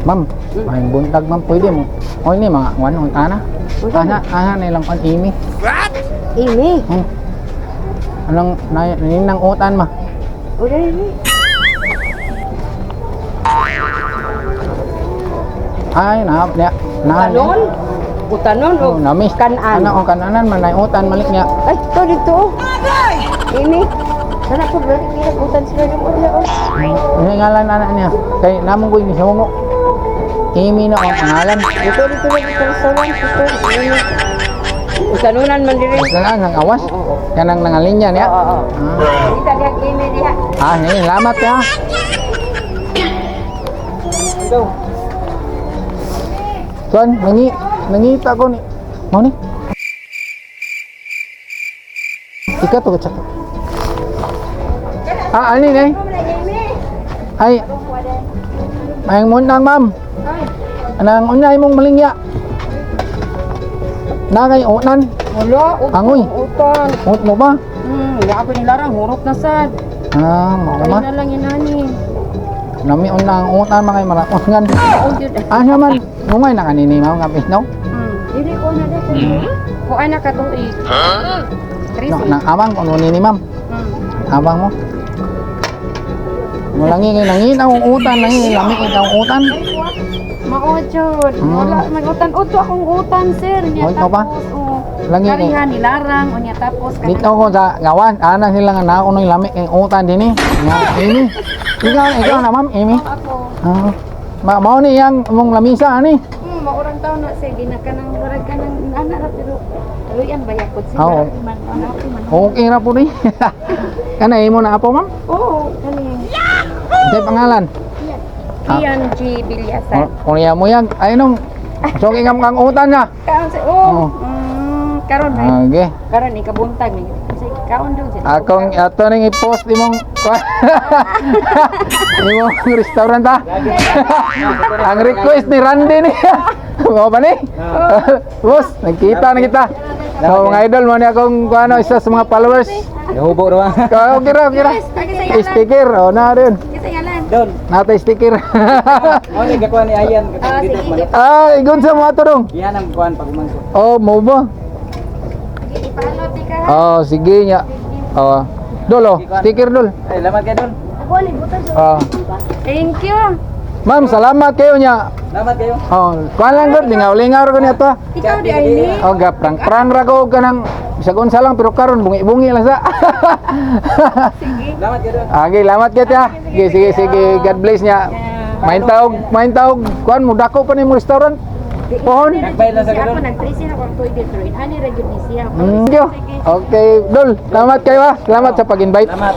Ma'am, may buntag ma'am, pwede mo. O ini mga kwan, ana. Ana nilang kon imi. Ini. Anong naninang utan ma? Udah ini. Ay, na. Utanon? Utanon o Namis. kanan? Ano, kananan man na utan malik niya. Ay, to dito. Ini. Sana ko balik niya utan sila yung orya o. Ano ngalan anak niya? Kay namong ko ini sa mo. Imi na ang pangalan. Dito sa sawan. Ini. Utanunan man diri. Sana nang awas. Kanang nangalinya niya. Oo. Dito dia ini dia. Salamat ya. Ito. Tuan, nangita ko ni. Mau ni? Ika to cak. Ani ni. Ay. Mayang mundang ma'am. Anang unyay mong malingya. Na kay unan. Wala, Angoy. utan. Ut mo ba? Hindi ako nilarang, hurot na sad. Mo Ay ma. na lang inani. Nami unang utan mga marakongan. Jud. Naman, mungay na kanini mao nga no? Dili ko na dito. Ko ay nakatuig. No, nang amang kuno ni ma'am. Abang mo. Mulangi kay nangin ang utan, nangin lami ang utan. Mao jud. Wala man utan uto akong utan sir niya Ikaw ba? Langi kay karihan nilarang unya tapos dito ko sa gawan, ana sila nga naunoy lami kay utan dinhi. Nga ini. Ikaw na ma'am, Amy. ako. Mao ni yang mong lamisa ani. Maurang taon na siya ginakanang murag kanang anak ra pero luyan bayakot siya. Oo. Man man. Okay ra po ni. Kana imo na apo ma'am? Oo, kani. Sa pangalan? Ian G. Bilyasan. Kuya mo yan. Ay nung soki kang utan na. Kaon si karon na. Okay. Karon ikabuntag ni. Kasi kaon daw siya. Akong ato ning i-post imong imong restaurant ta. Ang request ni Randy ni. Mo ba ni? Boss, nagkita na kita. So mga idol mo ni akong kuano isa sa mga followers. Nahubo ra. Okay ra. Sticker o na rin. Kasayalan. Don. Natay sticker. Ano ni gakuan ni Ayan dito man. Igon sa mga turong. Yan ang kuan pagmangko. Oh, mo ba? Ipaano ti ka? Oh, sige nya. Oh. Dol, sticker dol. Ay, lamat kay Don. Ako ni butas. Thank you. Ma'am, salamat kayo nya. Lamat kayo. Oh, kuan lang dol, lingaw-lingaw ko niya to. Ikaw di ay ni. Oh, prang ra ko kanang bisag unsa lang pero karon bungi-bungi lang sa. Lamat kay Don. Okay, salamat kay ta. Sige. God bless nya. Main taog. Kuan mo dako pa ni mo restaurant. Pohon. Nagbayad na sa Ako Don. nag-trace na ko dito rin. Ani ra gyud ni siya. Thank you. Okay, dol. Salamat kayo ha. Salamat sa pag-invite. Lamat.